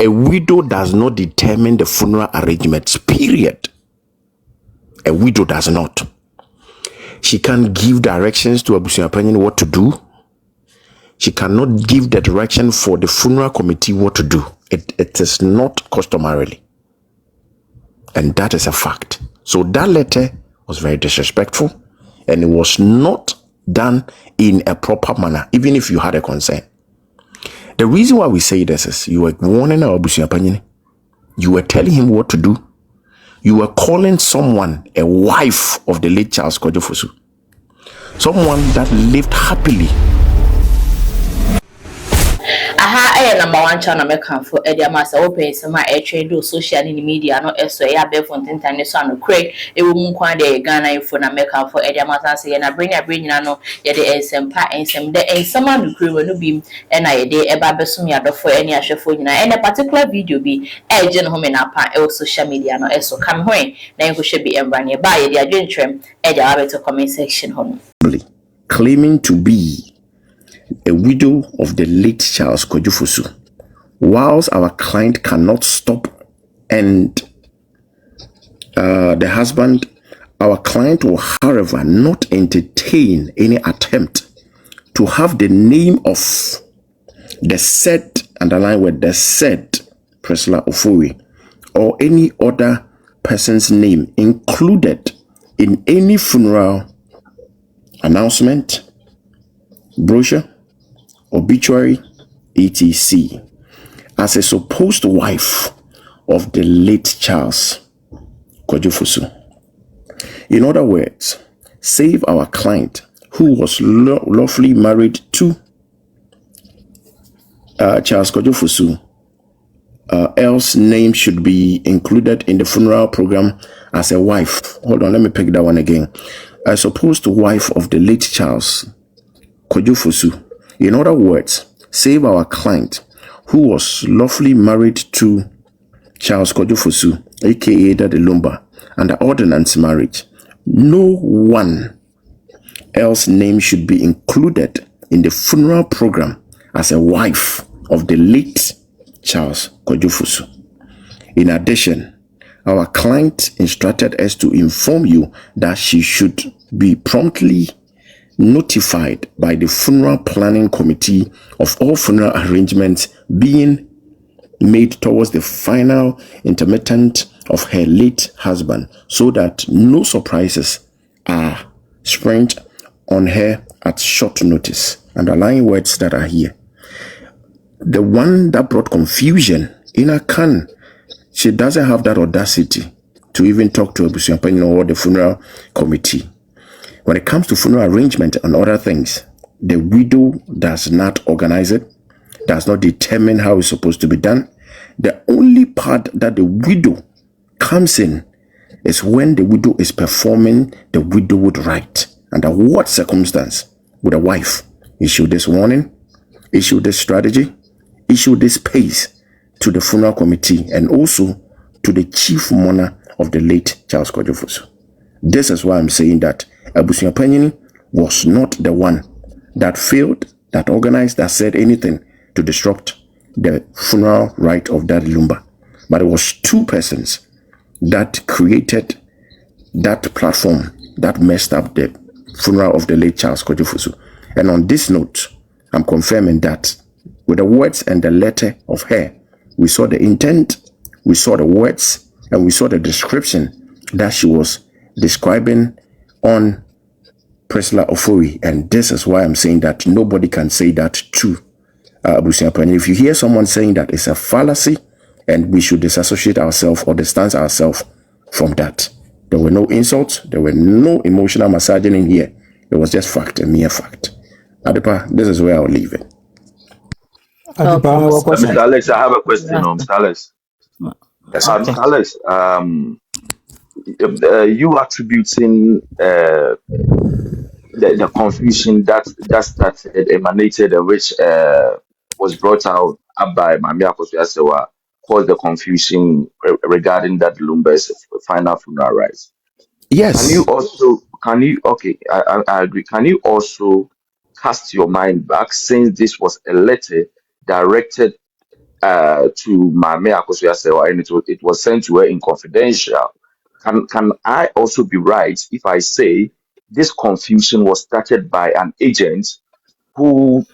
A widow does not determine the funeral arrangements, period. A widow does not. She can't give directions to Abusupanin what to do. She cannot give the direction for the funeral committee what to do. It is not customarily. And that is a fact. So that letter was very disrespectful, and it was not done in a proper manner, even if you had a concern. The reason why we say this is you were warning our Abusupanin. You were telling him what to do. You were calling someone a wife of the late Charles Kojofosu. Someone that lived happily. Aha, number one channel make for Edia Master open some trade social media no so ya be fontin time so no craig e wo mu kwan de Ghana info na make for Edia Master say na bring no ye de ensempa ensem de ensama no kure no bi e na ye de e ba besum ya do for any ahwefo nyina and a particular video bi e je no me na pa e social media no so come when na enko hwe bi emra ne ba ye de adwentrem e de abeto comment section hono claiming to be a widow of the late Charles Kojofosu, whilst our client cannot stop and the husband, our client will, however, not entertain any attempt to have the name of the said, underline word, the said Priscilla Ofori or any other person's name included in any funeral announcement, brochure, obituary, etc. as a supposed wife of the late Charles Kojofosu. In other words, save our client who was lawfully married to Charles Kojofosu, else name should be included in the funeral program as a wife. Hold on, let me pick that one again. A supposed wife of the late Charles Kojofosu. In other words, save our client who was lawfully married to Charles Kojofosu, aka Daddy Lumba, under ordinance marriage. No one else name should be included in the funeral program as a wife of the late Charles Kojofosu. In addition, our client instructed us to inform you that she should be promptly notified by the funeral planning committee of all funeral arrangements being made towards the final intermittent of her late husband, so that no surprises are sprung on her at short notice. Underlying words that are here. The one that brought confusion in her can, she doesn't have that audacity to even talk to Abusupanin or the funeral committee. When it comes to funeral arrangement and other things, the widow does not organize it, does not determine how it's supposed to be done. The only part that the widow comes in is when the widow is performing the widowhood rite. Under what circumstance would a wife issue this warning, issue this strategy, issue this pace to the funeral committee and also to the chief mourner of the late Charles Kojofosu? This is why I'm saying that Abusupanin was not the one that failed, that organized, that said anything to disrupt the funeral rite of Daddy Lumba. But it was two persons that created that platform that messed up the funeral of the late Charles Kojofosu. And on this note, I'm confirming that with the words and the letter of her, we saw the intent, we saw the words, and we saw the description that she was describing on Priscilla Ofori. And this is why I'm saying that nobody can say that to Abusupanin. If you hear someone saying that, it's a fallacy, and we should disassociate ourselves or distance ourselves from that. There were no insults, there were no emotional massaging in here. It was just fact, a mere fact. Adepa, this is where I'll leave it. Mr. Alex, I have a question on Mr. Alex. Mr. Alex, you attributing the confusion that emanated, which was brought out by Mami Akosua Serwaa, caused the confusion regarding that Lumba's final funeral rites. Yes. I agree. Can you also cast your mind back, since this was a letter directed to Mame Akosua Serwaa, and it was sent to her in confidential. Can I also be right if I say this confusion was started by an agent who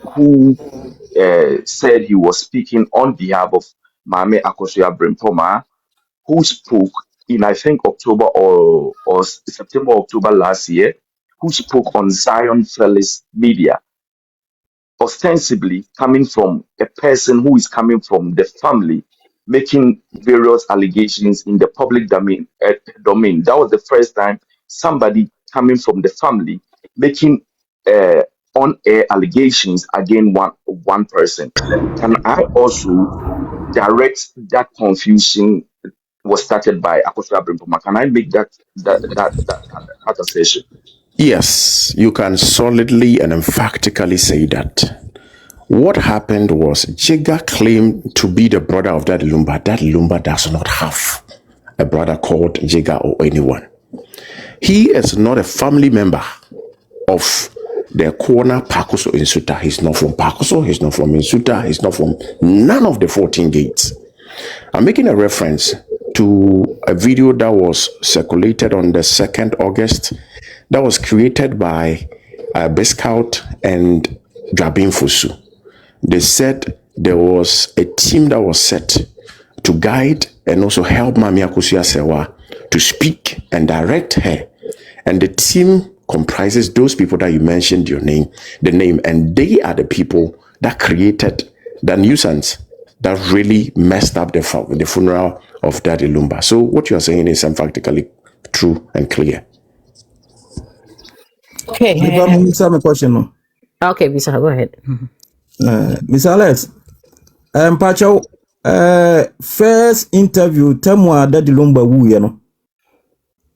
said he was speaking on behalf of Mame Akosua Brempoma, who spoke in, I think, October or September, October last year, who spoke on Zionfelixtv media, ostensibly coming from a person who is coming from the family, making various allegations in the public domain. That was the first time somebody coming from the family making on-air allegations against one person. Can I also direct that confusion was started by Akosua Brempoma? Can I make that assertion? Yes, you can solidly and emphatically say that. What happened was Jega claimed to be the brother of that Lumba. That Lumba does not have a brother called Jega or anyone. He is not a family member of the corner Pakoso Insuta. He's not from Pakoso, he's not from Insuta, he's not from none of the 14 gates. I'm making a reference to a video that was circulated on the 2nd August that was created by Biscout and Drabin Fusu. They said there was a team that was set to guide and also help Mame Akosua Serwaa to speak and direct her. And the team comprises those people that you mentioned the name, and they are the people that created the nuisance that really messed up the funeral of Daddy Lumba. So what you are saying is emphatically true and clear. Okay. Question. Okay, Bisa, go ahead. Mr. Alex, Pacho, first interview, Temwa Daddy Lumba wu, you know.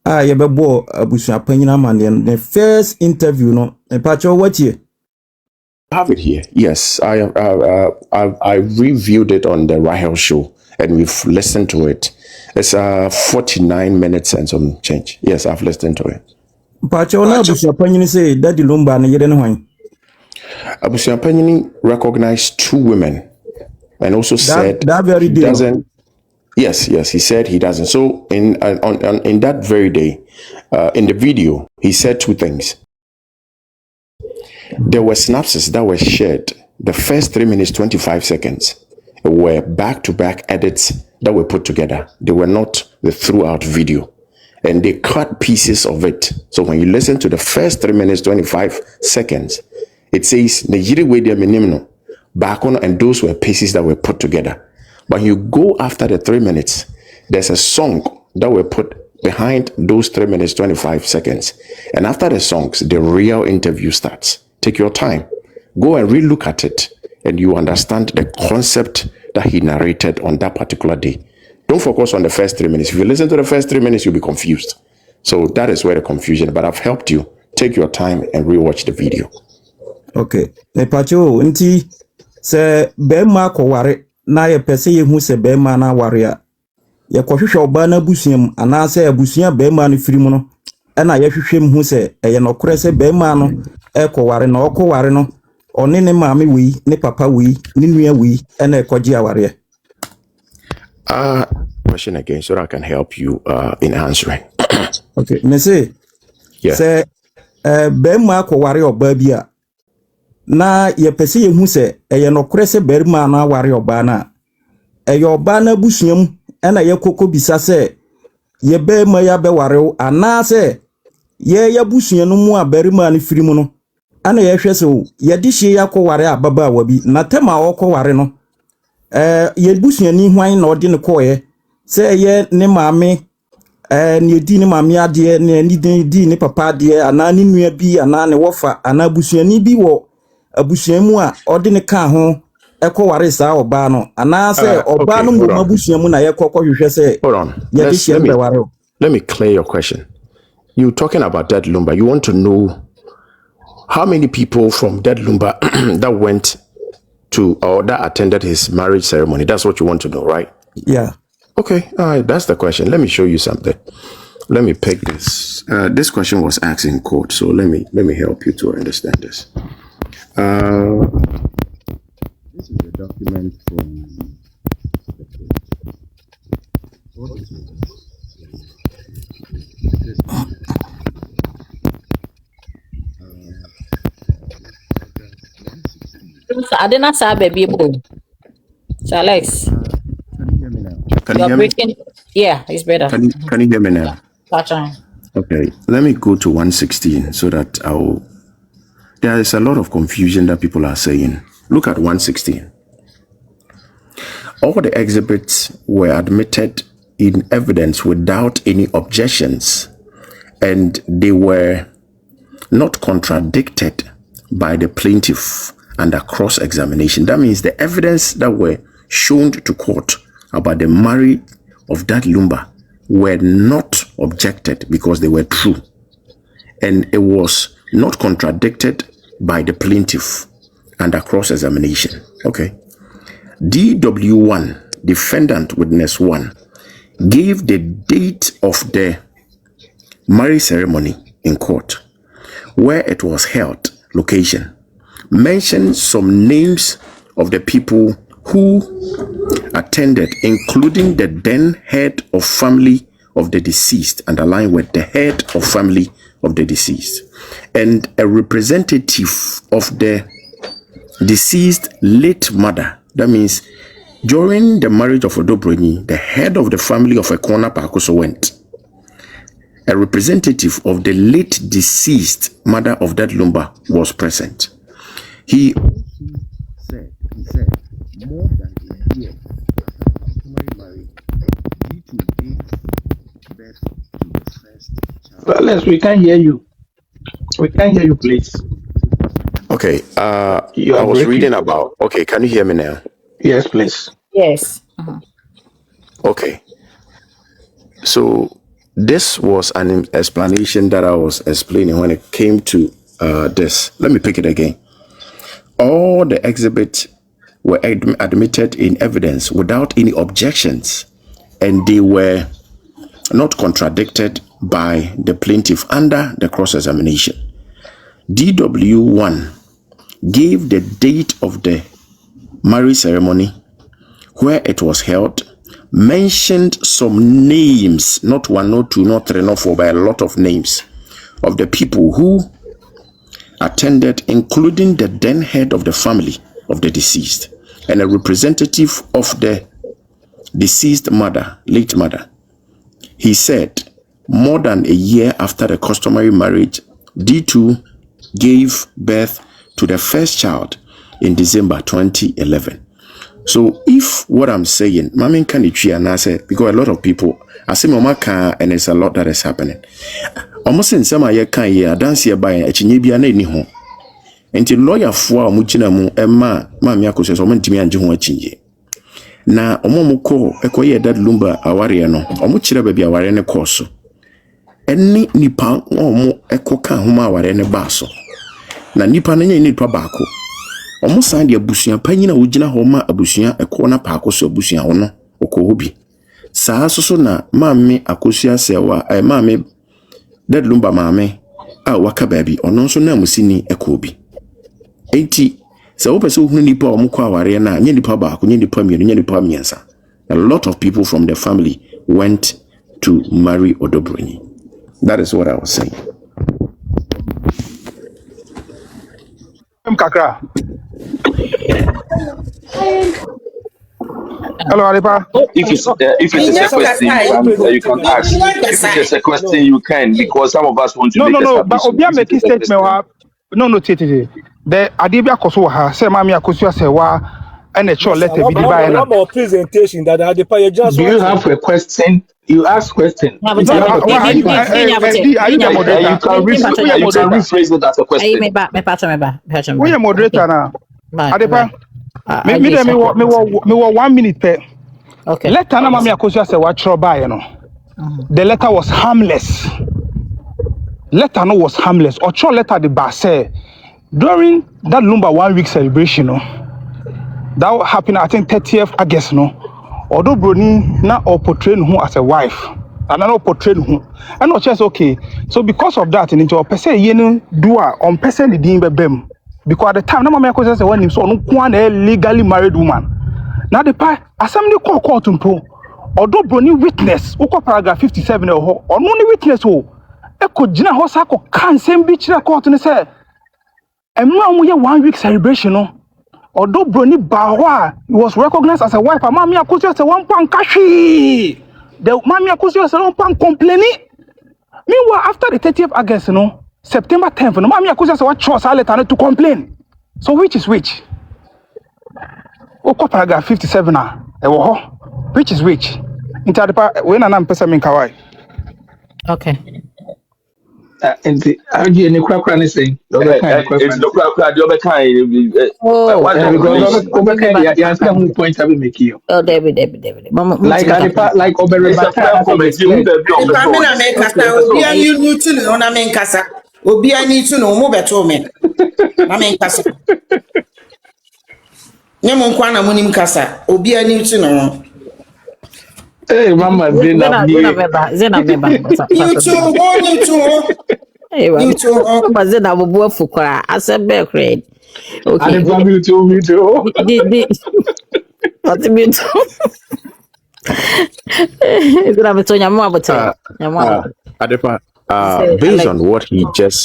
You be bo Abusupanin man. The first interview, no. Pacho, what year? I have it here. Yes, I reviewed it on the Rahel show, and we've listened to it. It's 49 minutes and some change. Yes, I've listened to it. Pacho, na Abusupanin say Daddy Lumba na yeden hwan. Abusupanin recognized 2 women, and also said that very day he doesn't. Yes, he said he doesn't. So in that very day, in the video, he said 2 things. There were synapses that were shared. The first 3 minutes 25 seconds were back-to-back edits that were put together. They were not the throughout video, and they cut pieces of it. So when you listen to the first 3 minutes 25 seconds, it says back on, and those were pieces that were put together. When you go after the 3 minutes, there's a song that were put behind those 3 minutes 25 seconds, and after the songs, the real interview starts. Take your time, go and relook at it, and you understand the concept that he narrated on that particular day. Don't focus on the first 3 minutes. If you listen to the first 3 minutes, you'll be confused. So that is where the confusion, but I've helped you. Take your time and rewatch the video. Okay. Pacho, nti se bema ko ware na ye pese ye hu se bema na ware a ye kohwehwe oba na busuam ana se abusua bema no firi mu no na ye hwehwem hu se ye no kore se bema no ko ware na okọ ware no oni ne maame wi ne papa wi ne nua wi na ekoje aware. Question again so that I can help you in answering. Okay, me say yeah. Se bema ko ware oba bi a na ye pese ye hu se ye no kore se bema na ware oba na oba na busuam na ye kokko bisa se ye bema ya be ware ana se ye busuam no mu a bema ni firi mu no ana ye hwese o ye di hye yakọ ware ababa wa bi na tema okọ ware no ye busuam ni hwan na odi ne koye se ye ne maame ne di ne maame ade ne di ne papa ade ana ne nua bi ana ne wofa ana busuam ni bi wo abusuam mu a odi ne ka ho ekọ ware sa oba no ana se oba no mu abusuam na ye kokọ hwehwe se hold on. ye di hye be ware. Let me clear your question. You talking about Dad Lumba. You want to know how many people from Dad Lumba that went to or that attended his marriage ceremony? That's what you want to know, right? Yeah. Okay, all right, that's the question. Let me show you something. Let me pick this. This question was asked in court, so let me help you to understand this. This is a document from I didn't say baby. So Alex, Can you you're hear me? breaking. Yeah, it's better. Can you hear me now? Gotcha. Okay, let me go to 116 so that there is a lot of confusion that people are saying. Look at 116. All the exhibits were admitted in evidence without any objections, and they were not contradicted by the plaintiff under cross-examination. That means the evidence that were shown to court about the marriage of that Lumba were not objected because they were true, and it was not contradicted by the plaintiff under cross-examination. Okay. DW1, defendant witness 1, gave the date of the marriage ceremony in court, where it was held, location, mentioned some names of the people who attended, including the then head of family of the deceased, underlined with the head of family of the deceased, and a representative of the deceased late mother. That means during the marriage of Odobroni, the head of the family of Akona Akosua went. A representative of the late deceased mother of that Lumba was present. He said more than a year after customary marriage, due to give birth to the first child. Well, Les, we can't hear you. We can't hear you, please. Okay, I was reading about. Okay, can you hear me now? Yes, please. Yes. Okay. So this was an explanation that I was explaining when it came to this. Let me pick it again. All the exhibits were admitted in evidence without any objections, and they were not contradicted by the plaintiff under the cross-examination. DW1 gave the date of the marriage ceremony, where it was held, mentioned some names, not one, not two, not three, not four, but a lot of names of the people who attended, including the then head of the family of the deceased and a representative of the deceased mother, late mother. He said more than a year after the customary marriage, D2 gave birth to the first child in December 2011. So if what I'm saying, Mamin can say, because a lot of people, I say Mama can, and there's a lot that is happening. Almost in some year can ye dance here by a chinibia ni home. Until lawyer for Muchinamu, Emma, Mammy Akosua, or Mentimi and Juma Chinje. Na Omomuko, Equay that Lumba, Awariano, or Muchira baby Awariane Corso. Any nipa omo ekoka homa Awariane Baso. Na nipa nenye ni bako. Omo sandi abusuan panyina wogina homa abusuan ekona paako so abusuan ono okohobi. Saa soso na maame Akosua Serwaa maame dead Lumba maame a waka baabi ono nso na musini ekobi. Enti se wo pese ohunu nipa omo kwa aware na nye nipa baako nye nipa mienu nye nipa miensa. A lot of people from the family went to marry Odobroni. That is what I was saying. Kakra. Hello, Alipa. If it is a question, you can ask. If it is a question, you can, because some of us want to make a No. But Obia make a statement. No, Titi. The Adibia Akosua, say Mami Akosua Serwaa, and a short letter be by a presentation that Adipa just. Do you have a question? You ask question. You can rephrase it as a question. We are moderator now. Adipa. Me 1 minute per. Okay. Letter Mami Akosua Serwaa trouble, you know. The letter was harmless. Letter no was harmless. Or cho letter the basse during that Lumba 1 week celebration, no. That happened, I think 30th August, no. Odobroni na or portray who as a wife, and not portray who. And not just okay. So because of that, in your person yenu dua on person the dimbe bem. Because at the time, no Mama Akosua Serwaa him so no one legally married woman. Now the pa assembly court to Odo broni witness, oko paragraph 57 ho. Ono ni witness ho. Eko jina ho sa ko kan sem bi kire court ni say. Emma mo ye 1 week celebration no. Odo broni ba ho a was recognized as a wife. Mami Akosua say one pan kashi. The Mami Akosua say one pan complaining. Meanwhile, after the 30th August, September 10th, Mami Akosua say what chose her letter to complain. So which is which? Oko paragraph 57 which is which? When I'm person kawai. Okay. And the argue any crack saying, It's no crowd. The other kind. Oh, What's the because you ask them point I will make you. oh, David. Like like It's a fair comment. You be on the I mean, I make us now. Obi a you need to know. I mean, Casa. Obi I need to know more better me. I mean, Casa. Nyamon kwana munim Casa. Obi I need to know. Hey, Mama, Zena member. You too. Hey, You too. but Zena will work for cry. I said, bear grade. Okay. and the me too. What's the mute? Zena me tonya mo abote. Adepa, based on what he just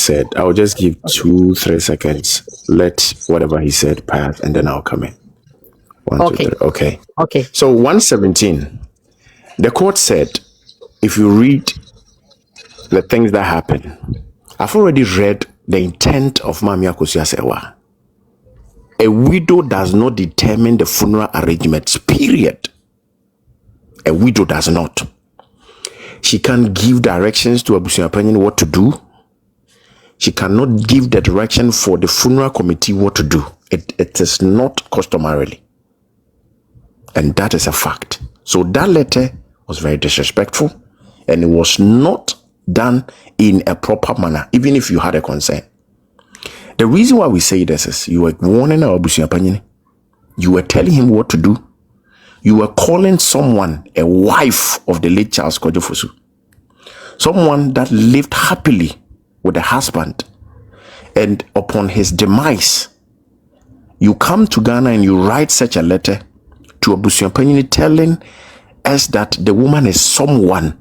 said, I will just give 2-3 seconds. Let whatever he said pass, and then I'll come in. 1, Okay. 2, 3. Okay. Okay. So 117, the court said, if you read the things that happen, I've already read the intent of Mami Akosua Serwaa. A widow does not determine the funeral arrangements, period. A widow does not. She can't give directions to Abusupanin what to do. She cannot give the direction for the funeral committee what to do. It is not customarily. And that is a fact. So that letter was very disrespectful, and it was not done in a proper manner, even if you had a concern. The reason why we say this is you were warning our Abusupanin. You were telling him what to do. You were calling someone a wife of the late Charles Kojofosu. Someone that lived happily with a husband. And upon his demise, you come to Ghana and you write such a letter to Abusupanin telling us that the woman is someone,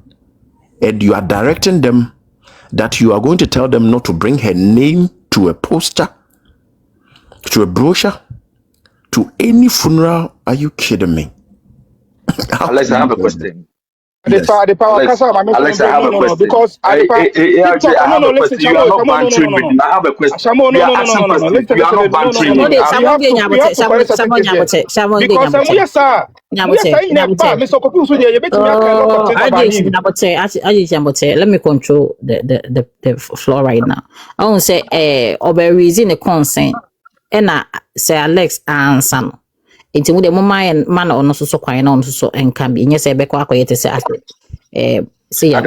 and you are directing them that you are going to tell them not to bring her name to a poster, to a brochure, to any funeral. Are you kidding me? Alex, I have a question. Alex, I have a question. Because listen, you are not bantering with me. I have a question. You are asking questions. You are not bantering me. Let me control the floor right now. I won't say over reason the consent. And say Alex answer no. Inti mu de mo man ono so kwan na ono so enka bi nye se be kwa akoyete se say I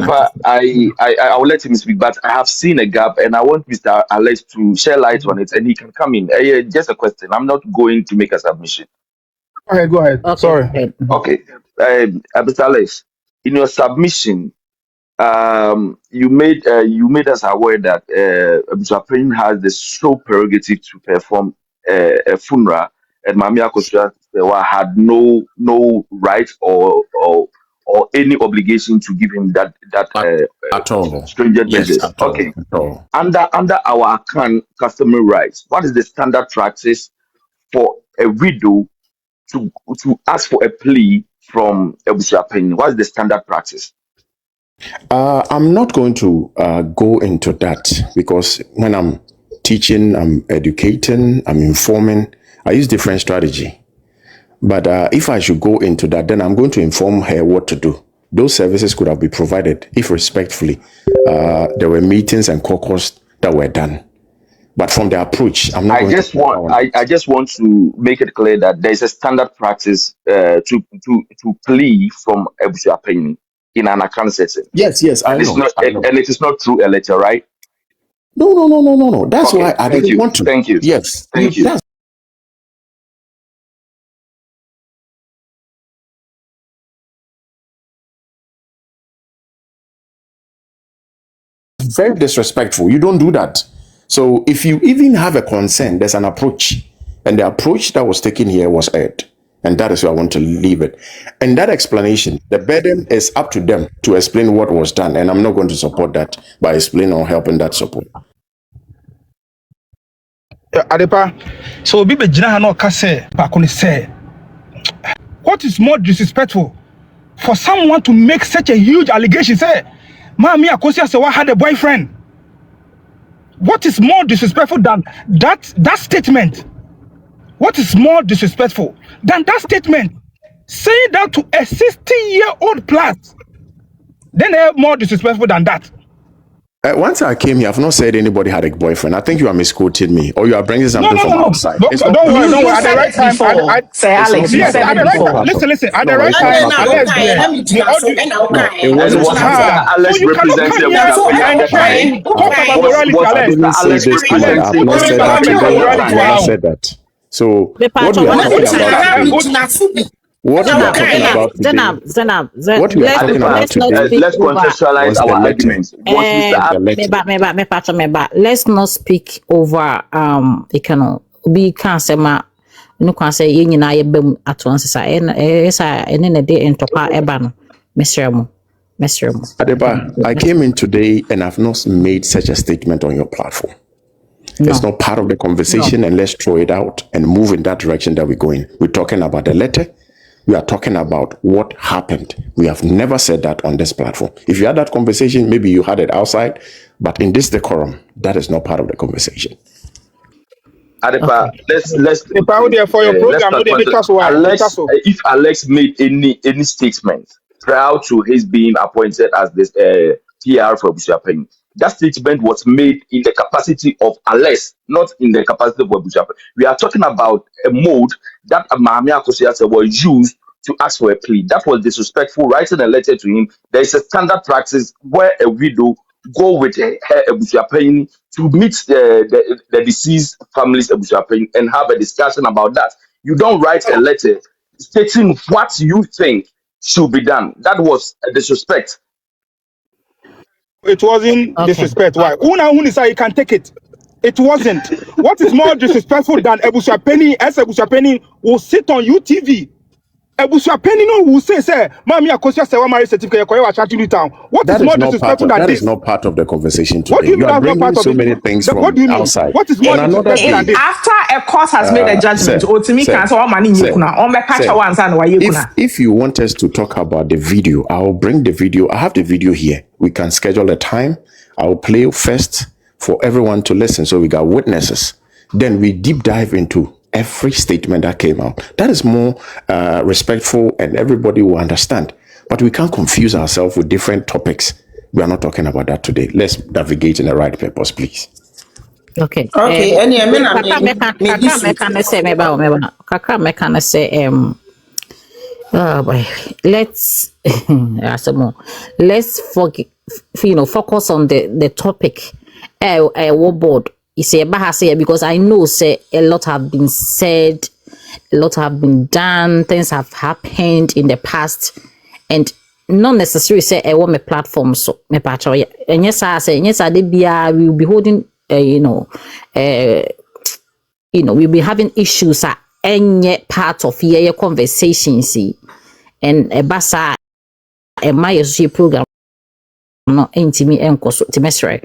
will let him speak, but I have seen a gap and I want Mr. Alex to share light on it and he can come in. Just a question. I'm not going to make a submission. Go ahead. Okay. Sorry. Okay. Mr. Alex, in your submission, you made us aware that Abusupanin has the sole prerogative to perform a funeral, and Mami Akosua had no right or any obligation to give him that At all. stranger Yes, business. at all. Okay. At all. Under our customary rights, what is the standard practice for a widow to ask for a plea from Abusupanin? What is the standard practice? I'm not going to go into that, because when I'm teaching, I'm educating, I'm informing, I use different strategy. But if I should go into that, then I'm going to inform her what to do. Those services could have been provided if respectfully there were meetings and caucus that were done. But from the approach, I'm not. I just want to make it clear that there is a standard practice to plea from Abusupanin in an account setting. Yes, I know. And it is not through a letter, right? No. That's Okay, why I didn't want to. Thank you. Yes, Thank you. That's very disrespectful. You don't do that. So if you even have a concern, there's an approach. And the approach that was taken here was aired. And that is where I want to leave it. And that explanation, the burden is up to them to explain what was done. And I'm not going to support that by explaining or helping that support. Adepa, so Bibi Jina no kase pakuni say. What is more disrespectful for someone to make such a huge allegation? Say, Mami Akosua Serwaa had a boyfriend. What is more disrespectful than that statement? What is more disrespectful than that statement? Saying that to a 60-year-old plus. Then more disrespectful than that. Once I came here, I've not said anybody had a boyfriend. I think you are misquoting me, or you are bringing something from outside. Don't worry. At the right time, say Alex. Yes, at the right time. Listen. At the right time, Alex. It was Alex representing that. So what we are talking about today, let's contextualize our arguments. Let's not speak over we can't say no can say yin na ye bem at once say ene ne de entopa eba no mesremo. Adeba, I came in today and I've not made such a statement on your platform. No. It's not part of the conversation, and let's throw it out and move in that direction that we're going. We're talking about the letter. We are talking about what happened. We have never said that on this platform. If you had that conversation, maybe you had it outside, but in this decorum, that is not part of the conversation. Adepa, okay. let's for your program. If Alex made any statement prior to his being appointed as this PR for Abusupanin, that statement was made in the capacity of Alex, not in the capacity of Abusupanin. We are talking about a mode that Mami Akosua was used to ask for a plea. That was disrespectful. Writing a letter to him, there is a standard practice where a widow go with her Abusupanin to meet the deceased family's Abusupanin and have a discussion about that. You don't write a letter stating what you think should be done. That was a disrespect. It wasn't disrespect. Why? Una say you can take it. It wasn't. What is more disrespectful than Abusupanin? As Abusupanin will sit on UTV. Abusupanin will say, Mami Akosua Serwaa marriage certificate. What is more disrespectful than this? That is not part of the conversation today. What do you mean are bringing part so many things from what do you mean? Outside. What is more disrespectful than this? After a court has made a judgment, if you want us to talk about the video, I'll bring the video. I have the video here. We can schedule a time. I'll play first for everyone to listen, so we got witnesses. Then we deep dive into every statement that came out. That is more respectful, and everybody will understand. But we can't confuse ourselves with different topics. We are not talking about that today. Let's navigate in the right purpose, please. Okay. Let's focus on the topic. What board is because I know a lot have been said, a lot have been done, things have happened in the past, and not necessarily say I want my platform so me patch. And yes, I say yes, we will be holding we'll be having issues at any part of your conversation, see, and a basa a my program no ain't me and to measure.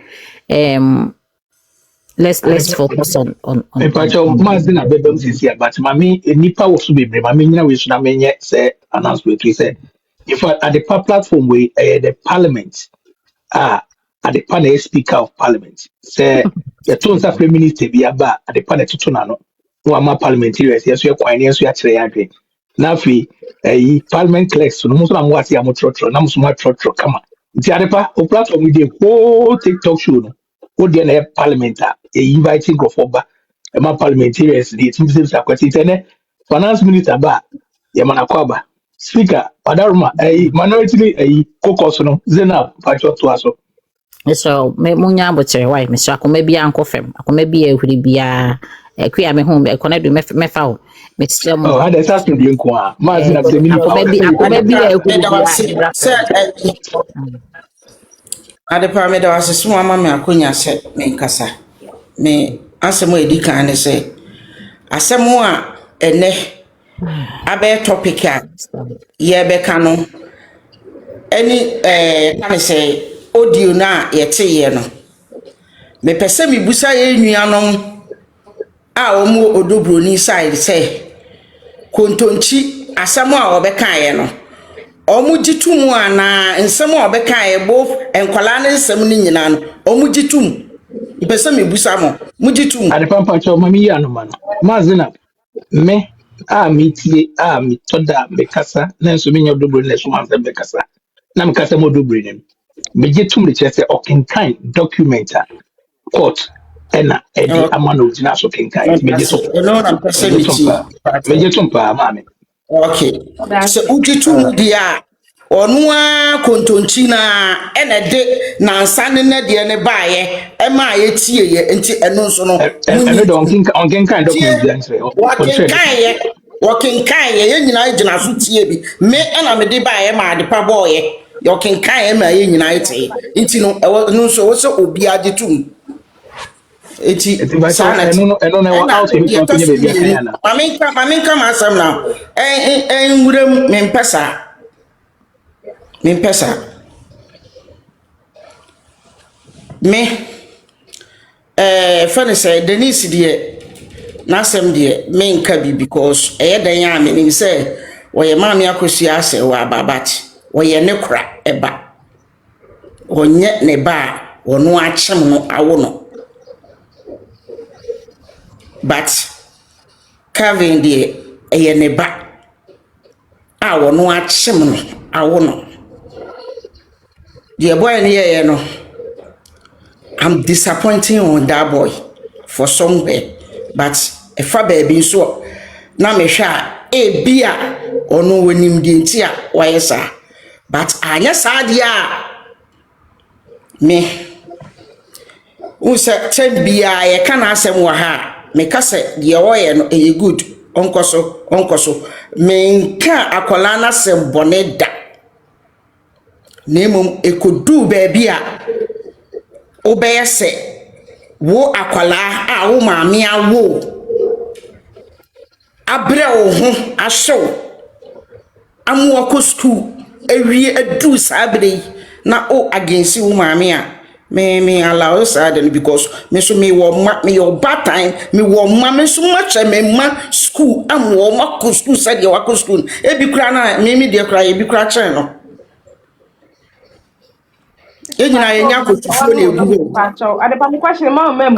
Let's focus on Mazin abebem sisi but mami nipa wo so bebre mami nyina we so na menye say announcement we say if at the platform we the parliament at the panel speaker of parliament say the tons of minister bi aba at the panel tutu na no ama parliamentarians yes we kwan yes we akere adwe na fi parliament clerks no mo so na mo ase amotrotro na mo so mo atrotro kama nti adepa o platform we dey whole TikTok show no what the parliament inviting Grofoba parliamentarians the team finance minister ba Yamanakwaba speaker Padaruma minority caucus no Zena Pacho to us. So munya botere why Mr. Akoma bia ankofem Akoma bia ehuri bia ekua me home ekona do mefa ho Mr. Oh had that to be nko a mazina be mini Akoma bia ehuri Ade parameda wasesu ama me akonya se me nkasa me asemo edi kan ne se asemo a ene abe topic a ye beka no any can say audio na yete ye no me pese me busa ye nuanom a omu odobroni side say kontonchi asamo a obeka ye no omu gitumu ana nsemo a obeka ye both enkwala na nsem ni nyina no omu gitumu pese me busa mo mu gitumu ade pampa cho mami ya no ma no mazina me metie me toda me kasa na nso me nya dobro na so man se me kasa na me kasa mo dobro nem me gitum de chese okenkan document court ena edi amana original so kenkan me gitum no na pese me ti me gitum pa mami okay so ujitu dia onu a kontonchi na ena de na nsane na de ne baaye e ma ye tie ye enti eno nso no eno don kenkan document dia nse wakenkan ye nyina gina so tie bi me ena me de baaye ma de pa boye yo kenkan ye ma ye nyina tie enti no no so wo se obi agitum eti sanity eno na wa out of so nye be kan yana maminka masam na ngurem mempesa me fane say Denise de nasem de menka bi because dan ya me nim say woye maami Akosua ase wa babat woye ne kura eba onye ne ba wono achem no awo no but Kevin de ne ba a wono achem no awo no the boy ne no I'm disappointing on that boy for somewhere but if a baby so na me hwa bia ono wonim de nti a wayesa but anya sadia me usa tembia ye kana asem wa ha me kase de woye no e good onkoso me nka akola na sem bone da nemum ekodu baby a obeyese wo akola a wo maami awo abre wo ho ahyew amu akọ school ewie edu sabre na o against wo maami a me allow sad because me so me wo ma me your bad time me wo ma me so much me ma school am wo ma ko school said you wa school e bi kura na me de kura e bi kura chen no Enyina yenya ko tufuo na egu Pacho, I the question mama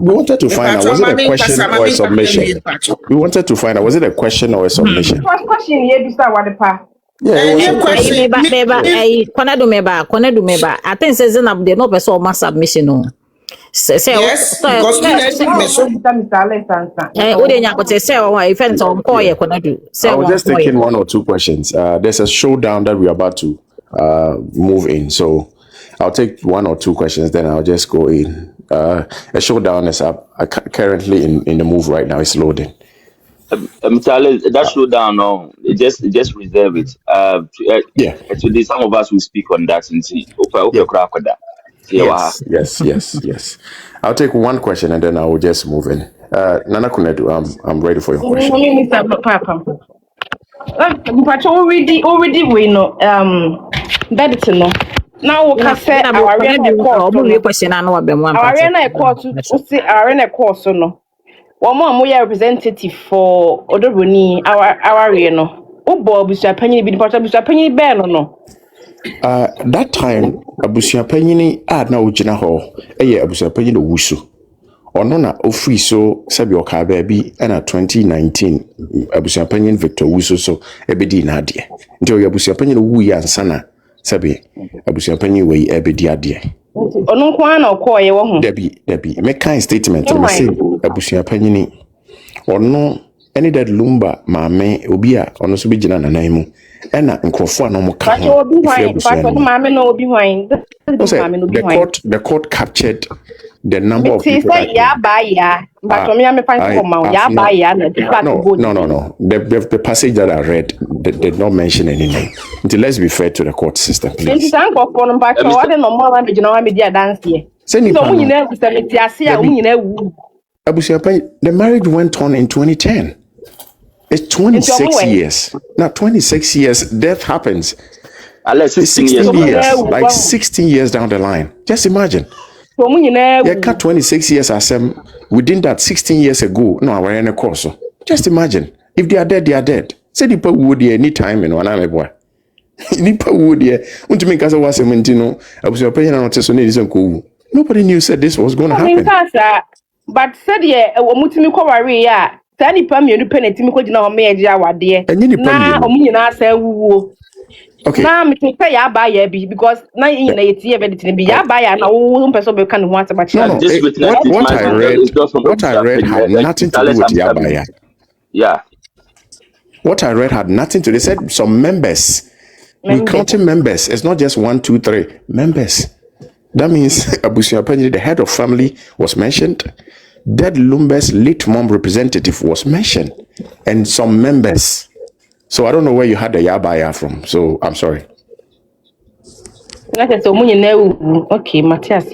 we wanted to find out, was it a question or a submission? We wanted to find out, was it a question or a submission? Question ye bisa what the pa. Yeah, it was a question. Konedu meba. I think says na de no person ma submission no. Yes, because I was just taking one or two questions. There's a showdown that we're about to move in, so I'll take one or two questions, then I'll just go in. A showdown is up currently in the move right now. It's loading. That showdown, no, just reserve it. Actually, some of us will speak on that and see. Yes. I'll take one question and then I will just move in. Nana Kunedu, I'm ready for your question. Already we know that to know. Now we can say our question I know about our court to our course no. One more we are representative for Odoroni our no. Obo Abusupanin be Abusupanin be no. That time Abusupanin na ugina ho Abusupanin owusu. Ono na ofri so sabi oka baabi na 2019 Abusupanin Victor wusu so ebedi na ade. Nti Abusupanin wu ya ansana sabi Abusupanin we ebedi ade. Ono kwa na okoye wo ho. Debi me kind statement me say Abusupanin ono any that lumba maame obi a ono so bigina nanan mu na nkrofo no mo ka ho. The court captured the number of people that no. The passage that I read did not mention any name. Until let's be fair to the court system, please. The marriage went on in 2010. It's 26 years. Now, 26 years, death happens. Unless 16 years. Like 16 years down the line. Just imagine. You cut 26 years as within that 16 years ago. No, we're in a course. Just imagine. If they are dead, they are dead. Say the people would any time in one ame boy. Nipa would want to make us a was a mentino. I was your opinion on Tessonation. Nobody knew said this was going to happen. But said yeah, Mutimi Kowaria, Tani Pammy, Penny, no major, what dear. And you now, say, woo. Okay. Now, me to say, I buy a bee because 9 years, everything be I buy an old person can want about what I read had nothing to do with Yabaya. Yeah. What I read had nothing to do. They said some members. We counting members. It's not just 1, 2, 3 members. That means Abusupanin, the head of family, was mentioned. Dead Lumber's late mom representative was mentioned, and some members. So I don't know where you had the Yabaya from. So I'm sorry. Okay, Matthias.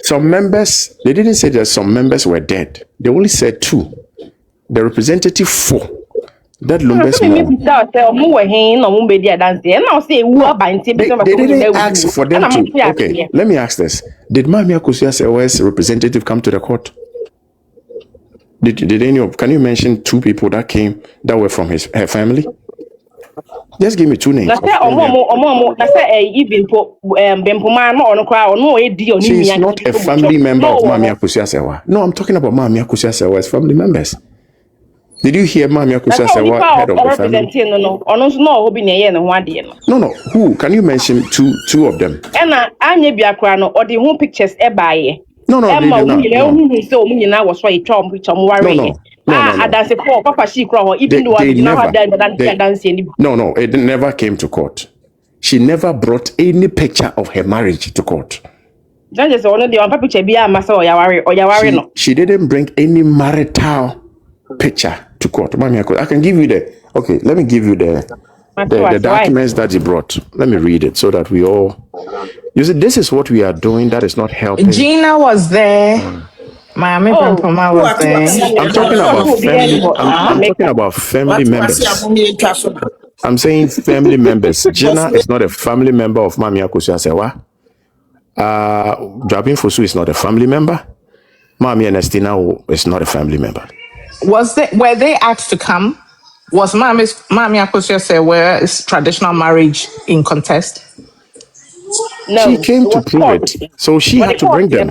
Some members, they didn't say that some members were dead. They only said 2. The representative 4. That Lumber's mom. They didn't ask for them to. Okay, let me ask this. Did Mami Akosua's representative come to the court? Did any of, can you mention 2 people that came that were from her family? Just give me 2 names. She's not a family member of Mami Akosua. No, I'm talking about Mami Akosua's family members. Did you hear Mami Akosua head of the family? No. Who? Can you mention two of them? Pictures No, they did not. No, it never came to court. She never brought any picture of her marriage to court. She didn't bring any marital picture to court. I can give you let me give you the documents that he brought. Let me read it so that we all, you see, this is what we are doing that is not helping. Gina was there. Miami Pampama was there. I'm talking about family. I'm talking about family members. I'm saying family members. Gina is not a family member of Mami Akosua Serwaa. Drabin Fosu is not a family member. Mami Ernestina is not a family member. Were they asked to come? Was Mami Akosua Serwaa's traditional marriage in contest? No, she came to prove it, so she had to bring them.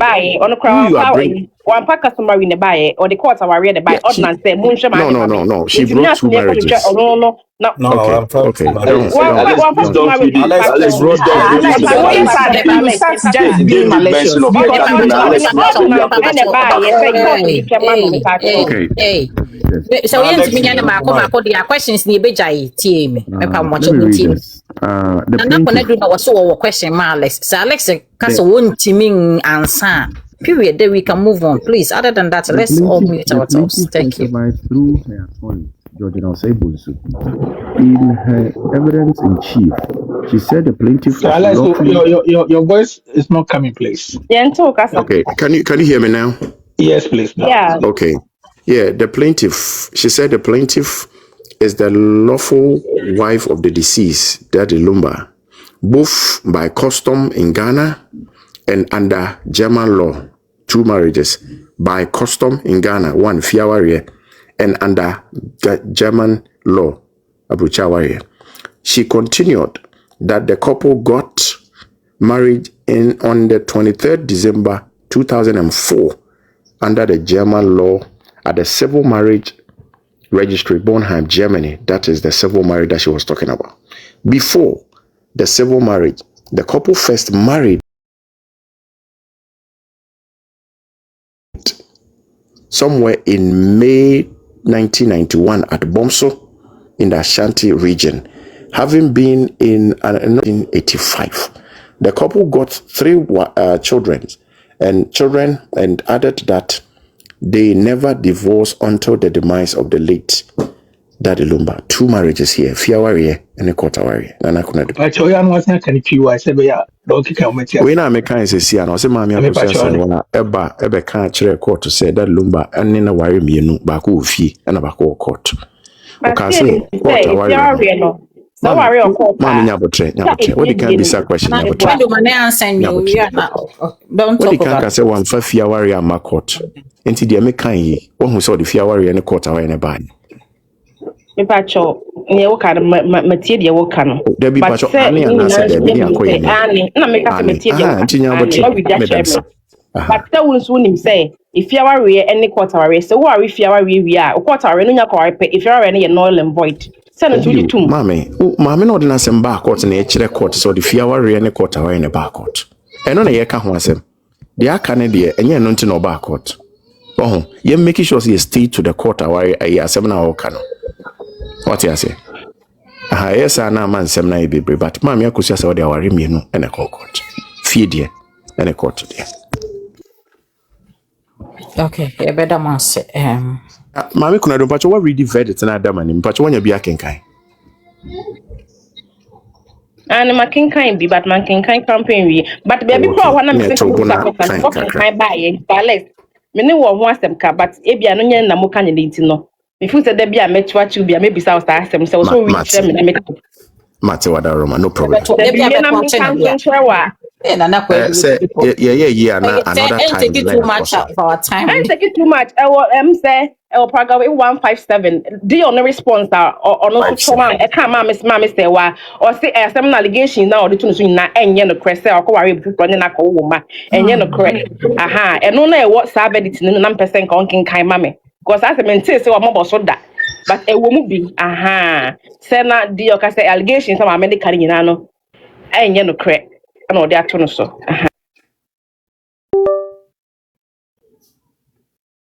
One pack customary in the buy or the court are read by ordinance. No. She brought 2 marriages. Okay. So we need to make the questions ni bejai tie me. Me pa mo che team. Na na do na wo so question ma Alex. So Alex kasa won timing answer. Period. Then we can move on, please. Other than that, let's all mute ourselves. Thank you. Through her attorney, Georgina Oseibusu, in her evidence in chief, she said the plaintiff. Your voice is not coming, please. Okay, can you hear me now? Yes, please. No. Yeah. Okay. Yeah, the plaintiff. She said the plaintiff is the lawful wife of the deceased, Daddy Lumba, both by custom in Ghana and under German law. 2 marriages by custom in Ghana, 1 Fiawarie, and under German law, Abusupanin. She continued that the couple got married on the 23rd December 2004 under the German law at the civil marriage registry, Bornheim, Germany. That is the civil marriage that she was talking about. Before the civil marriage, the couple first married somewhere in May 1991 at Bomso in the Ashanti region, having been in 1985. The couple got 3 children and added that they never divorced until the demise of the late Daddy Lumba. 2 marriages here, Fiawarie and a Kotawarie. Nana Kunadu. We na make kind say and I say Mami Akosua Eba can't chere court to say that Lumba and in a wari mienu baku fi and a baku court. Okase, what Say a if you warrior. are real no. So Mami, worry or call mami nyabotre. What the can be sa question When nyabotre? do man answer you? Nyabotre. Don't What the talk can about say one fa fia warrior ma court. Enti de me kan yi. One who saw the fia warrior ne court away ne ban. me pacho ne wo kan matie de wo kan. There be But pacho say ani ni and na answer there be say ni akoye ni. na make us Ani. matie de wo Aha, enti kan. nyabotre. What we that share Medams. me. But Aha. that won't soon him say if you are real any quarter array so what if you are real we are quarter array no nya kwa if you are any null and void. Send it to the tomb. Mami no ordinance ba court na e kire court so the fia warrior ne court away ne ba court. Eno na ye ka ho asem. The aka ne de enye no nti no ba court. Oh, you making sure you stay to the court away a 7 hour cano. What you say? Aha, yes, na man sem na bebre, but mami Akosua say they aware me no and a court. Feed ye and a court there. okay, you better man say Mami kuna do pacho what read the verdict na adam ani pacho wanya bi akenkan. And my king kind be but man king kind campaign we but baby pro one Ne me to think bona support and kan what can kakra. kind buy it balance me ne wo ho asem ka but e bia no nya na mo kan ne no me feel say da bia metwa chi bia maybe say asem say so we share me na me Mate wada Roma, no problem. da bia na me kan share wa Nana Say yeah na another ain't time taking too much of our time. I take it too much. I will say I will program 157. Do you no response or no trauma? I can't mammy say why or say some allegation now the two na enye no crest or ko worry people na ko woman enye no correct. Aha, and no na what sabe it no nam person kon kin kai mammy. Because as I maintain say what more so that. But a woman be aha. Say na do you say allegation some medical nyina no enye no correct. And all that no so.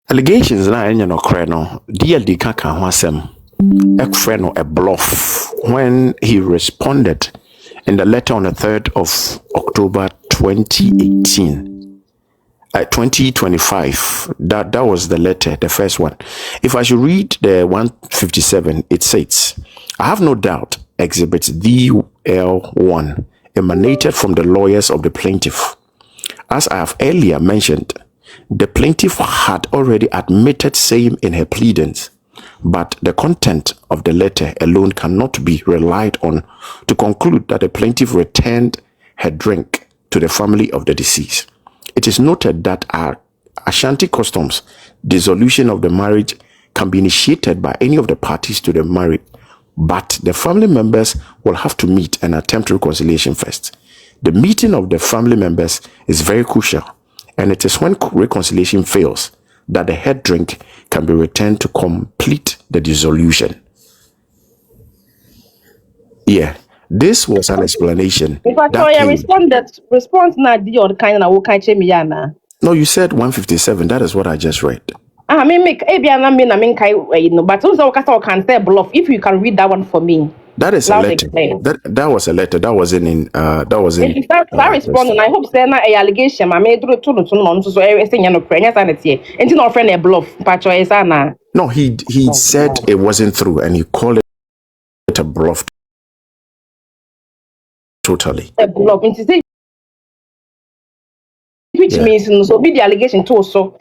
Allegations na enye no kre no DLD kaka ho asem ekfre no a bluff when he responded in the letter on the 3rd of October 2025. That was the letter, the first one. If I should read the 157, it says, I have no doubt Exhibit DL1 emanated from the lawyers of the plaintiff. As I have earlier mentioned, the plaintiff had already admitted same in her pleadings, but the content of the letter alone cannot be relied on to conclude that the plaintiff returned her drink to the family of the deceased. It is noted that our Ashanti customs, dissolution of the marriage can be initiated by any of the parties to the marriage, but the family members will have to meet and attempt reconciliation first. The meeting of the family members is very crucial, and it is when reconciliation fails that the head drink can be returned to complete the dissolution. Yeah, this was an explanation. If I saw your response now, the other kind of kind of me yana. No, you said 157. That is what I just read. I mean, make a mean kai no, but also can say bluff. If you can read that one for me. That is a letter. That was a letter. That wasn't in. That was in. If I respond, and I hope say na a allegation. I made through to so everything you know. Prenya sanity. Ain't no friend a bluff. Pacho esana. No, he said it wasn't through, and he called it a bluff. Totally. A bluff. Which means so be the allegation too. So.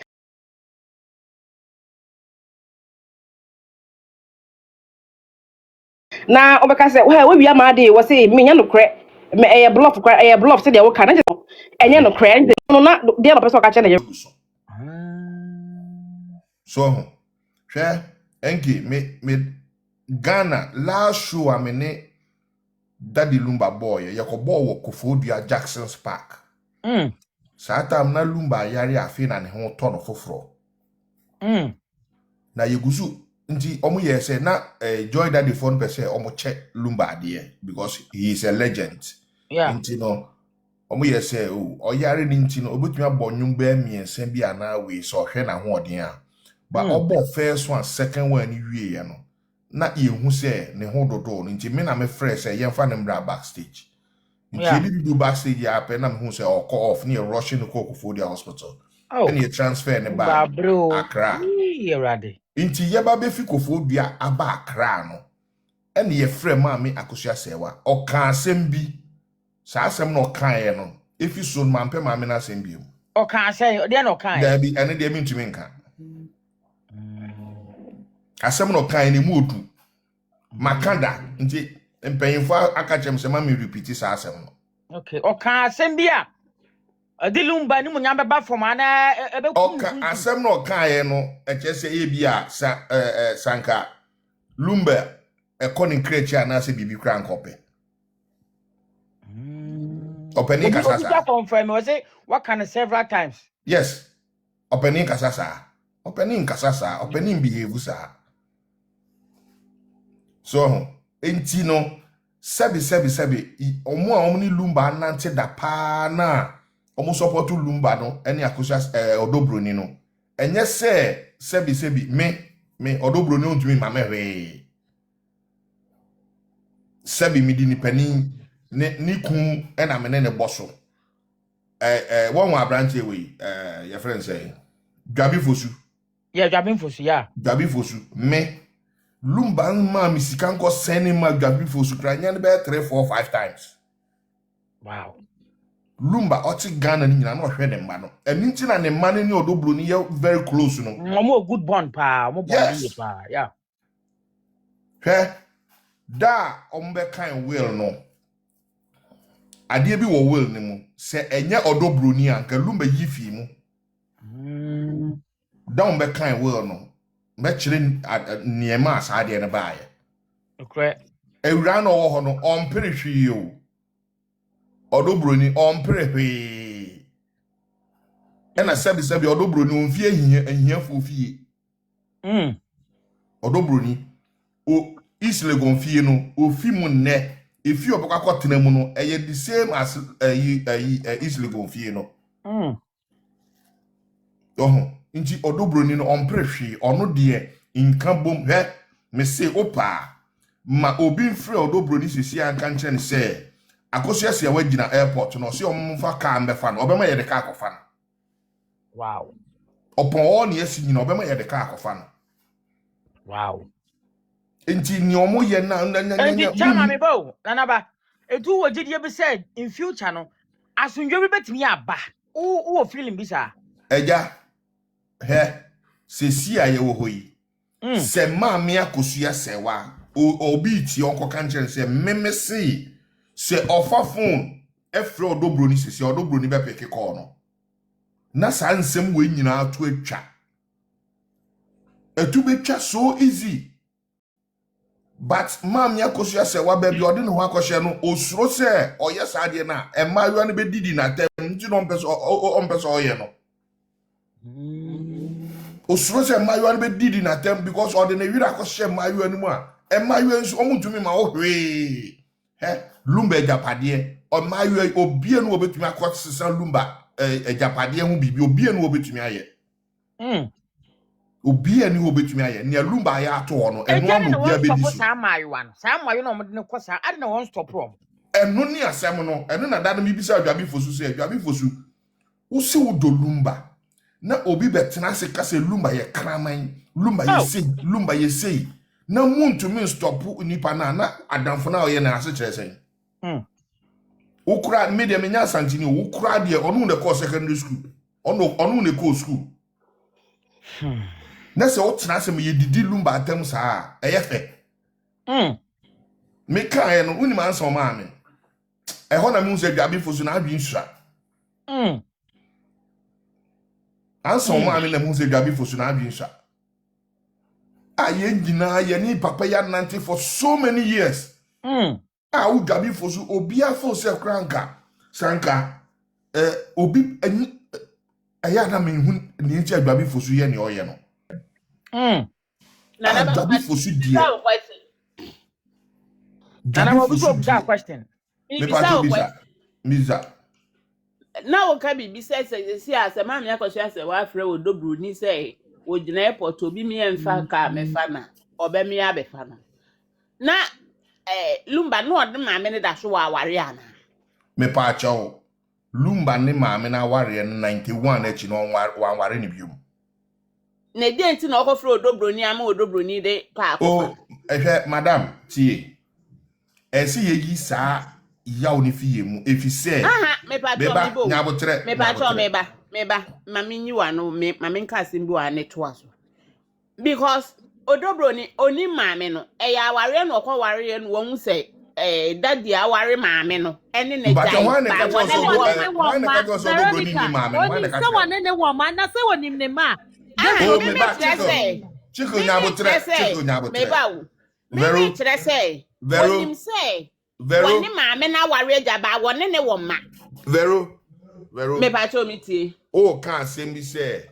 Now, Obaka said, well, we are mad. Was say me no crack. Me a bluff, a bluff. Say they will can. And no crack. No, not the other person catching you. So, share enki me Ghana last show I mean Daddy Lumba boy yakobo wo Kofodia Jackson's Park. Sata na Lumba yari afi na ne ho to no foforo. Na yegusu nti omo ye say na Joy Daddy phone per se omo check Lumba there because he is a legend. Yeah. Nti no omo ye say o yari ni nti no obetumi abonwum ba miensa bi ana we so hwe na ho odin a. But obo first one second one ni wie ya no. Na yehu say ne ho dodo no nti me na me frɛ say yemfa ne mbra backstage. Nti you do backstage ya pe na me hu say call off near rushing the Kofodia hospital. And you transfer ne ba Accra. Nti yeba be fi Kofodia aba Accra no. And ye frɛ maami Akosua Serwaa ɔka asɛm bi. Sa asɛm no ɔka ye no. If you so man pe maami na asɛm bi. Ɔka asɛm, de na ɔka. There be ene de mi ntumi nka. Asɛm no ɔka ne mu odu. Makanda nti mpanyimfo aka chem se ma me repeat sa asem no. Okay. Oka asem bia. Adi lumba ni munya beba from ana ebe Oka asem no kan no eche se e bia sanka lumba ekoni krechi ana se bibi kra nkope. Opening kasasa. Confirm was it what kind of several times. Yes. Opening kasasa. Opening behave sa. So, enti no sebi omo a omni lumba nante da pa na omo support lumba no ene Akosua odobroni no. Enye sebi me odobroni ontumi ma mehwe. Sebi mi di ni pani ni kun ena me ne boso. One wa branch we your friend say Gabi Fosu. Yeah, Gabi Fosu, yeah. Gabi Fosu me lumba ma mi sikanko send ma Gabi Fosu kranya ne be 3 4 5 times. Wow. Lumba oti Ghana ni nyina no hwe ne ma no. Eni nti na ne ma ni odobro ni ye very close no. Mo good bond pa, mo bond pa, yeah. Hwe da ombe kan will no. Ade bi wo will ni mu se enye odobro ni anka lumba yifi mu. Da ombe kan will no. Me chire niema asade ne baaye. Okay. Ewura no wo ho no ompere hwi o. Odobroni ompere hwi. Ena sebi odobroni onfie ehia fofie. Odobroni o isle gonfie no ofi mu ne efi obaka kwotena mu no eye the same as isle gonfie no. Nti odobroni no ompere hwi ono de inka bom he me se opa ma obi mfre odobroni sisi anka nche ne se Akosua se wagina airport no se omfa ka mbefa no obema ye de ka akofa no. Wow. Opon all ne asi nyina obema ye de ka akofa no. Wow. Nti ni omo ye na nti chama me bo nanaba etu wogidie be said in future no asundwe bi betimi aba wo feeling bi sa eja he sesi aye wo hoyi se ma me Akosua Serwaa obi ti onko kanchen se memesi se offer phone efre odobroni sesi odobroni be peke call no na sa nsem we nyina atu atwa etu betwa so easy. But ma'am Akosua Serwaa baby odi ne ho akoshe no osuro se oye saade na emayo ne be didi na tem nti no ompeso oye no. Osuro se emayo ne be didi na tem because odi ne wira akoshe emayo animu a emayo nso omuntumi ma ohwe. Lumba Ghpagye emayo obie no obetumi akosesa lumba Ghpagye hu bibi obie no obetumi aye. Obi ani obetumi aye ne lumba ya ato no eno anu bia be disu sa mayo no mo de ne kosa ade na won stop rom eno ni asem no eno na dada mi bisa Gabi Fosu se Gabi Fosu wo se wo do lumba na obi betena se kase lumba ye kraman lumba ye sei na muntumi stop nipa na adamfo na oye na ase kire sen ukura media menya santini ukura de onu ne ko secondary school onu ne ko school na se otena se me yedidi lumba atem saa eyefe me kan no unim anso ma me ho na me se Gabi Fosu na adwi nsura anso ma me na me se Gabi Fosu na adwi nsura aye ngina ye ni papa ya nante for so many years u Gabi Fosu obi afo se kranka sanka obi aya na me hu ni ntia Gabi Fosu ye ni oye no Gabi Fosu dia Nana Fosu dia question me pa Miza na wo ka bibi se ase ma me Akosua Serwaa afre wo dobru ni se wo gina airport obi mi emfa ka me fa na obe mi abefa na lumba no ode ma me ne da so wa ware ana me pa chawo lumba ne ma me na ware 91 echi no ware ni biom na de nti na okofre odobroni ama odobroni de pa akofa ehwe madam tie esi yeyi sa yaw ni fiye mu efise me pa to me bo me pa to me ba mami nyi wa no me mami nka sim bi wa ne to aso because Odobroni oni maame no eya aware no kwa ware no wo say daddy aware maame no ene na But jai why na ba catch us why na catch us Odobroni ni maame why na catch na se wonim ne ma oh me ba chico nyabo me ba wo Vero kire say wonim say woni maame na aware ja ba woni ne wo ma Vero me ba cho mi tie oh kan asem bi say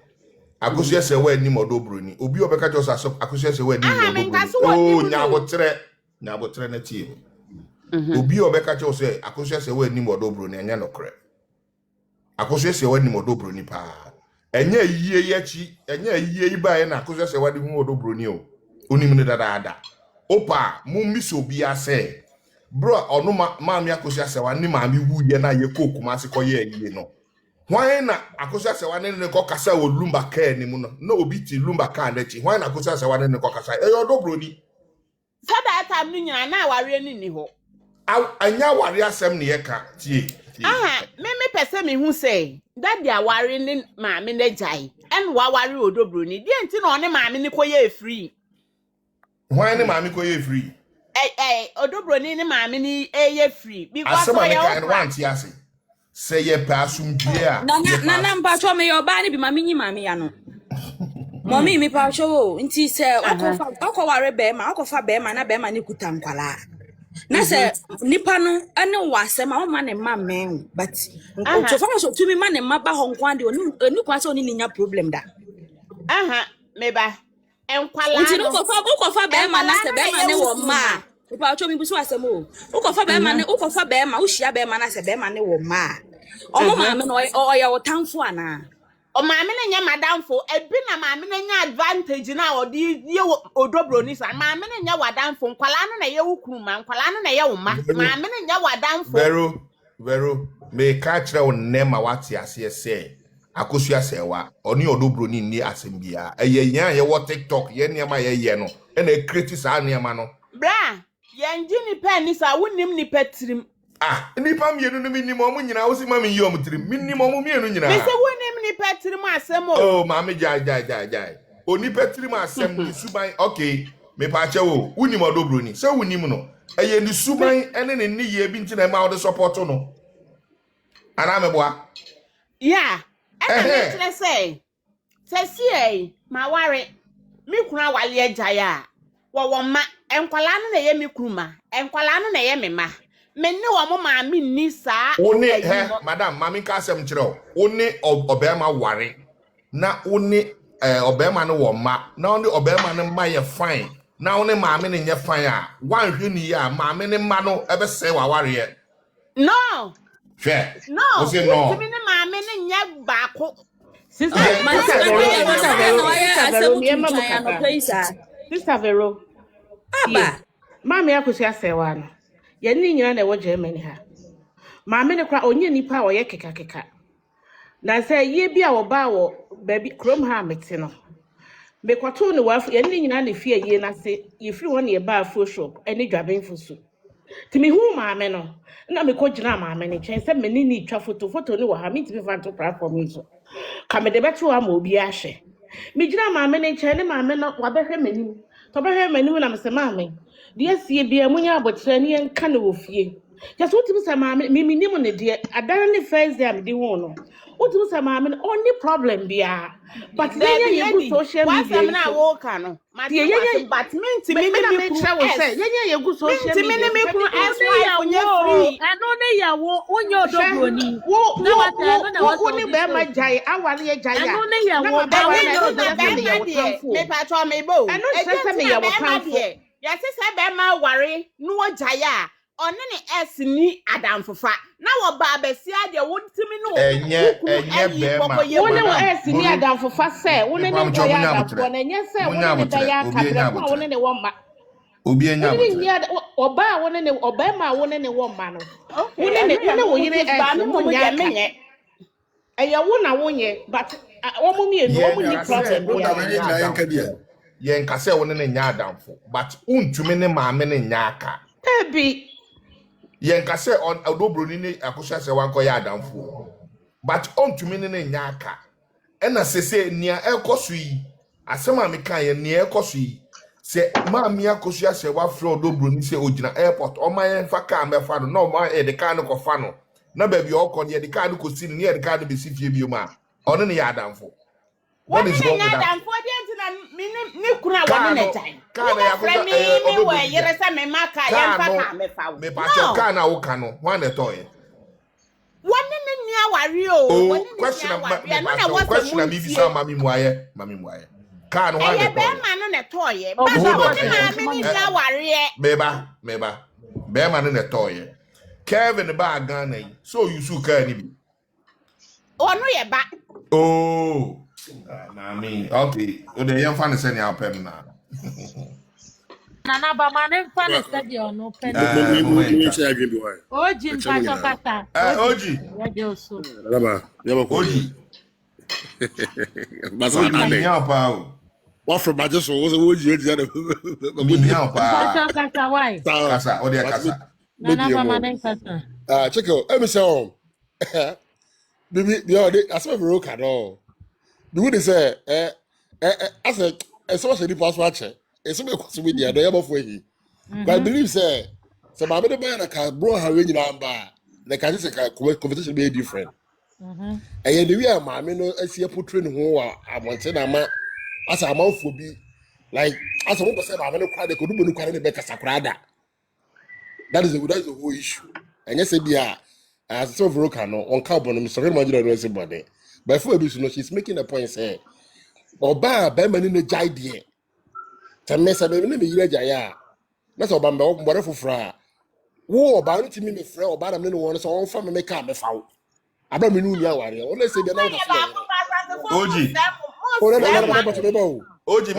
Akosua se wa ni Odobroni obi obeka just asop Akosua se wa ni Odobroni oh nyabo tre na tie obi obeka just say Akosua se wa ni Odobroni anya no kre Akosua se wa ni Odobroni pa enya yie yachi enya yie yi ba na Akosua se wa di hu Odobroni o onim ne dada opa mu miso bi ase bro onu maami Akosua se wa ni maami wu ye na ye kokuma se koye yie no why na Akosua se wa ne ko kasa o lumba ka ni mu no obi ti lumba ka na chi why na Akosua se wa ne ko kasa Odobroni sada time ni nyina na aware ni ho anya ware asem ne ye ka tie me pese me hu say daddy aware ni maame ne jai en wa ware Odobroni die nti na one maame ni koye free why ne maame koye free Odobroni ni maame ni eye free because asem ne kan want ase say ye pasum bia na mpa cho me yo ba ni bi maame nyi maame ya no mommy mi pa cho nti say okofare be ma okofa be ma na be ma ni kuta nkwala na say nipa no ane wase ma o ma ne ma men but so far so tumi ma ne ma ba ho nkwa de oni kwa so oni nya problem da me ba enkwala nti no okofa be ma na say be ma ne wo ma pa cho mi busu asem o ukofa be ma ne ukofa be ma uhia be ma na say be ma ne wo ma omo ma me no oya wo tanfo ana o maame na nya madamfo ebi na maame na nya advantage na odi ye Odobroni san maame na nya wadamfo nkwala no na ye wukuru ma nkwala no na ye wo ma maame na nya wadamfo vero me ka kire wo nema wate ase se Akosua sewa oni Odobroni ni asembia eye yan ye wo TikTok ye nema ye no e na create sa nema no bra ye nji ni pen ni sa wonim ni petrim nipa mienu no minnim omu nyina wo si ma mi yom trim minnim omu mienu nyina me se wonim ni petrim asem oh ma me jai oni petrim asem ni suban okay me pa che wo wonim Odobroni se wonim no eye ni suban ene ne ni ye bi ntina ma wo de support no ana me boa yeah ene me say si ma ware mi kunu awale agya wo ma enkwala no na ye mi kuruma enkwala no na ye me ma menni wo mo maami ni saa oni madam mami ka asem kire oni obema ware na oni obema no wo ma na oni obema no ma ye fine na oni maami ne nye fine a wan hwe ni ya maami ne ma no ebe se wa ware ye no o say no timi ne maami ne nye baako sister Vero aba maami Akosua Serwaa no ye ni nyina na wo Germany ha maame ne kwa onye nipa o ye keka na say ye bia wo ba wo baby krom ha mete no me kwato ne wa ye ni nyina na fie ye na se ye firi won ye ba afro shop eni dwaben fusu timi hu maame no na me ko gina maame ne chen se me ni twa foto ne wo ha me timi fanto platform so ka me de beto am obi ahwe me gina maame ne chen ne maame no wa behwe manim to behwe manim na me se maame de sie bia munya abotre ne enka ne wo fie ya so timi se maame me minim ne de adan ne first day am de hu no timi se maame only problem bia but then you go social media what's na wo ka no but me ntimi ne me try wo say ye go social media ntimi ne me kunu ya free eno ne ya wo onye Odobroni wo ni be ma jai awale ye jai eno ne ya wo me pa to me bo eno se me ya wo kan ya se be ma ware no wo jai a one ne s ni adamfofa na wo ba besia de wo ntimi no enye be ma wo ne wo s ni adamfofa se wo ne ne ko ya adamfo na enye se wo ne be ya kabra ko wo ne wo ma obi enya oba wo ne oba ma wo ne wo ma no wo ne wo yire s mo nya menye eya wo na wo nye but wo mo mi enu wo mo ni problem ye nka se wo ne nya adamfo but untumi ne maame ne nya aka ebi ye nka se Odobroni ne Akosua Serwaa nko ya adamfo but untumi ne nya aka ena sese nia ekoso yi asema me kan ye nia ekoso yi Se Mammy Akosua say what flow do Bruni say Ojina airport or my faka me fano no my the kind of fano. No baby all con the kind of could see near the kind of be see you ma. Or any adam for. What is wrong with that? Me pacho kana okano one the toy. Oh, question me bisa mami mwaye. Can one the toy. Meba. Bear in a toy. Kevin the bag gun, so you so can be. Oh, no, you're back. Oh, I mean, okay. Oh, the young fan is sending out pen now. Nana, but my name fan said you're no pen. Oji, Mpachokata. Oji. Oji. Oji. What from my just was a Oji? Mpachokata, why? Kasa, oh, dear Kasa. Nana, but my name Kasa. Check out, let me say home. The I saw broke at all. The would say, I said, as soon as the pass watcher, it's something with the other of way. But I believe, say, so my mother man can bro her ring number. The can say competition be different. And yet, the way my men I see a portrait who I want to say, as a mouth would be like, as a woman said, I'm going to cry the Kudu Kari Becca Sakrada. That is the whole issue. And yes, yeah. As so broken on carbon, I'm sorry, my general body. But for you know, she's making a point, say, or bar Beman in the Jidea. Tamesa, maybe you jaya. That's all Bamba, whatever fra. War about to me, friend, or bad, I'm no one, so all from make up a foul. I don't mean you, only say the name Oji. Oji,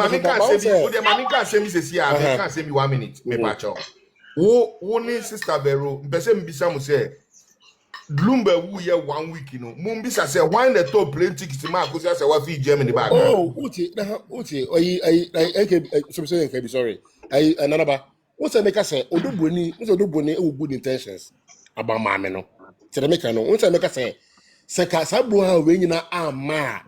Mammy can't say me, say, I can't say me 1 minute, me macho. One sister Vero, Besem Bisamu say. Bloomberg who year 1 week, you know. Mumbisa say why the top plane tickets to Marcos say what fee Germany back. Oh, I sorry. Another what's I make us say Odubuni, good intentions about Mameno. To the maker no, once I make us say Sakasabua when you are ma.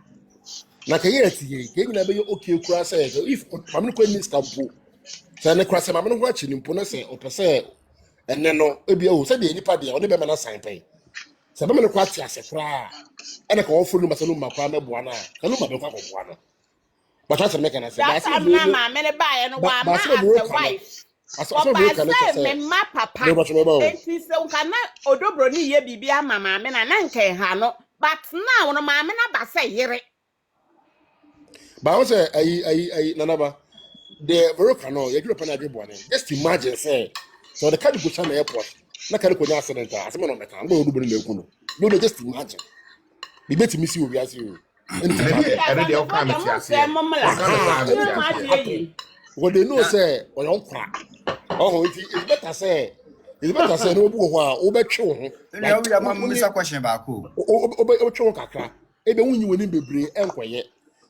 Nakayeti, getting a very okay cross if I'm not going to campo. Sana cross I'm not watching in Ponase or per se. And then no, maybe said the party or the Bemana sign pay. Sabamano kwati asekra ene ka ofuru masanu makwa mebua na kanu mabekwa kokwa no but what make an say that's mama me buy no wa ma as a wife as me ma papa enti se unka na odobro ni ye bibia mama me na nke ha no but now no mama na ba say yere ba o say ai nanaba the veroka no ye group na adwebo ne just imagine say so the card go chama airport na kare konya accident asema no meka ngo odobro ni meku no just imagine be bet me see we as you and they all come at what they know say or yon kra oh it's better say no bu ho a obetwe ho na we am misa question ba ko obetwe kakra ebe wunyi woni bebre enkoye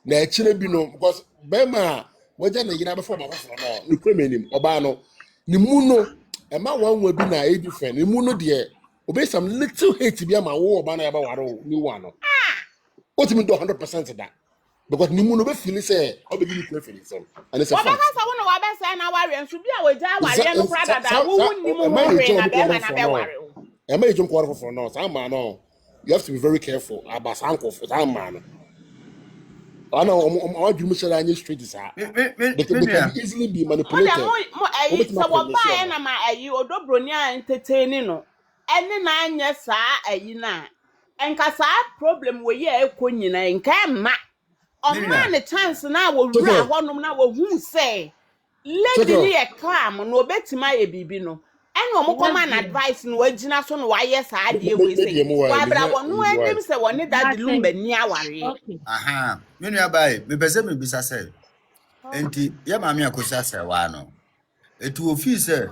na akire bi no because bema waja na yina before ba foforo no ni kwemanim oba no ni mu no e ma wanwa bi na e different ni mu no de obey some little hate bi ama wo oba na ya ba waro ni wa no what you do 100% that because ni mu no be feel say o be give you feel so and it's a fact what I want to say na worry and should be a we ja worry no brother that wo ni mu worry na be na be worry am I jump quarter for no some man no you have to be very careful about sanko for some man I know I'm you say any street is they can easily be manipulated so what buy na ma ayi odobroni entertaining no ene na anya saa ayi na enka saa problem we ye ekonyina enka ma on man the chance na wo wura honom na wo hu say lady ni e calm no betima ye bibi no ene omo command advice no agina so no waye saa de we say wa bra wonu anim say woni that the lumba ni aware aha me nua bai me pese me bisa say enti ye ma me Akosua Serwaa no etu ofi say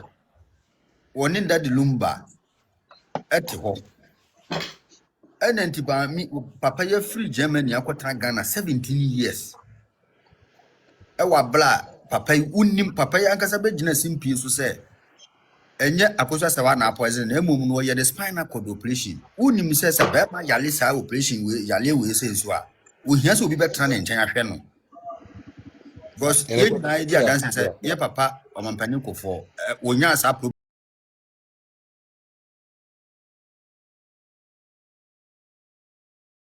woni that the lumba ete ho and then papa ye free Germany akwata Ghana 17 years e wa bla papa unim papa ya ankasa be gina simpi so say enye Akosua Serwaa na poison na emom no ye the spinal cord operation unim say be ma yale sa operation we yale we say so a ohia so obi betra na nchen ahwe no because And ye na idea yeah, dance say yeah. ye papa o mampani ko for wonya sa